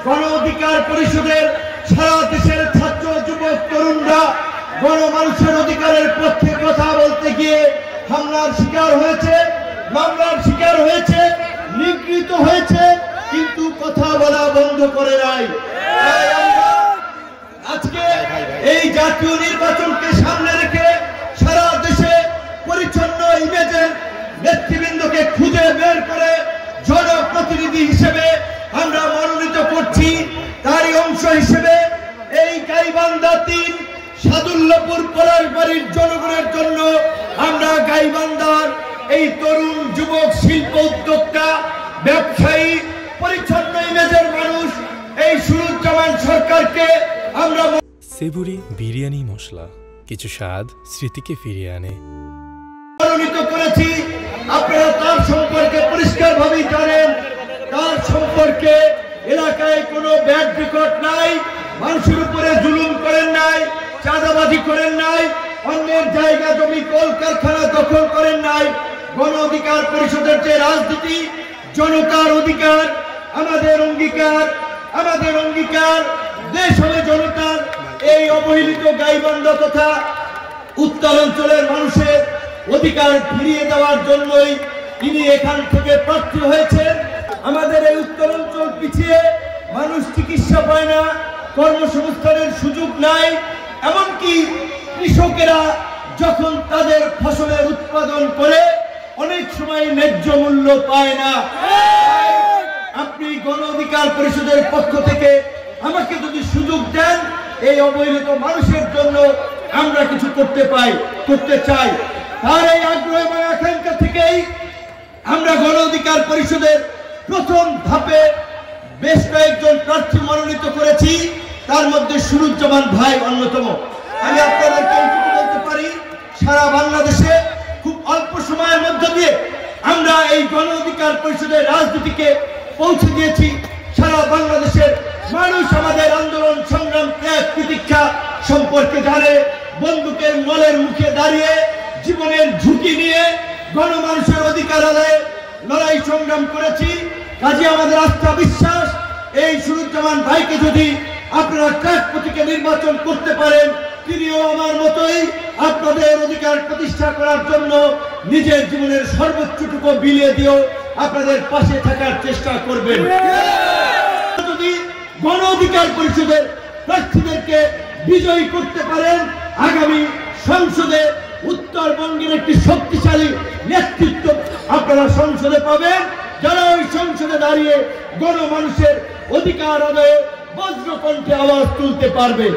গণ অধিকার পরিষদের সারা দেশের ছাত্র যুবক তরুণরা গণমানুষের অধিকারের পক্ষে কথা বলতে গিয়ে হামলার শিকার হয়েছে, মামলার শিকার হয়েছে, নিগৃহীত হয়েছে, কিন্তু কথা বলা বন্ধ করে নাই। আজকে এই জাতীয় নির্বাচনকে সামনে রেখে সারা দেশে পরিচ্ছন্ন ইমেজের নেতৃবৃন্দকে খুঁজে বের করে জনপ্রতিনিধি হিসেবে আমরা মনোনীত করছি। তারই অংশ হিসেবে এই গাইবান্ধা ৩ সাদুল্লাপুর পলাশবাড়ির জনগণের জন্য আমরা গাইবান্ধার এই তরুণ যুবক শিল্প উদ্যোক্তা ব্যবসায়ী পরিচ্ছন্ন ইমেজের মানুষ এই সুরুজ্জামান সরকারকে আমরা সেবুরি বিরিয়ানি মশলা, কিছু স্বাদ স্মৃতিকে ফিরিয়ে আনে, মনোনীত করেছি। আপনারা তার সম্পর্কে পরিষ্কারভাবে জানেন, তার সম্পর্কে এলাকায় কোনো ব্যাড রেকর্ড নাই, মানুষের উপরে জুলুম করেন নাই, চাঁদাবাজি করেন নাই, অন্যের জায়গা জমি কলকারখানা দখল করেন নাই। গণ অধিকার পরিষদের যে রাজনীতি, জনতার অধিকার আমাদের অঙ্গীকার, আমাদের অঙ্গীকার দেশ হবে জনতার। এই অবহেলিত গাইবান্ধা তথা উত্তরাঞ্চলের মানুষের অধিকার ফিরিয়ে দেওয়ার জন্যই তিনি এখান থেকে প্রার্থী হয়েছেন। আমাদের এই উত্তরাঞ্চল পিছিয়ে, মানুষ চিকিৎসা পায় না, কর্মসংস্থানের সুযোগ নাই, এমনকি কৃষকেরা যখন তাদের ফসলের উৎপাদন করে অনেক সময় ন্যায্য মূল্য পায় না। আপনি গণ অধিকার পরিষদের পক্ষ থেকে আমাকে যদি সুযোগ দেন, এই অবহেলিত মানুষের জন্য আমরা কিছু করতে চাই। তার এই আগ্রহ এবং আকাঙ্ক্ষা থেকেই আমরা গণ অধিকার পরিষদের প্রথম ধাপে বেশ কয়েকজন প্রার্থী মনোনীত করেছি, তার মধ্যে সুরুজ্জামান ভাই অন্যতম। আমি আপনাদেরকে এইটুকু বলতে পারি, সারা বাংলাদেশে খুব অল্প সময়ের মধ্যে দিয়ে আমরা এই গণ অধিকার পরিষদের রাজনীতিকে পৌঁছে দিয়েছি। সারা বাংলাদেশের মানুষ আমাদের আন্দোলন সংগ্রাম ত্যাগ প্রতীক্ষা সম্পর্কে জানে। বন্দুকের নলের মুখে দাঁড়িয়ে জীবনের ঝুঁকি নিয়ে গণমানুষের অধিকার আদায়ে লড়াই সংগ্রাম করেছি। কাজে আমাদের আস্থা বিশ্বাস, এই সুরুজ্জামান ভাইকে যদি আপনারা ত্যাগ প্রতীকে নির্বাচন করতে পারেন, তিনিও আমার মতোই আপনাদের অধিকার প্রতিষ্ঠা করার জন্য নিজের জীবনের সর্বোচ্চটুকু বিলিয়ে দিয়েও আপনাদের পাশে থাকার চেষ্টা করবেন। যদি গণ অধিকার পরিষদের প্রার্থীদেরকে বিজয়ী করতে পারেন, আগামী সংসদে উত্তরবঙ্গের একটি শক্তিশালী নেতৃত্ব আপনারা সংসদে পাবেন, যারা ওই সংসদে দাঁড়িয়ে গণমানুষের অধিকার আদায়ে বজ্রকণ্ঠে আওয়াজ তুলতে পারবে।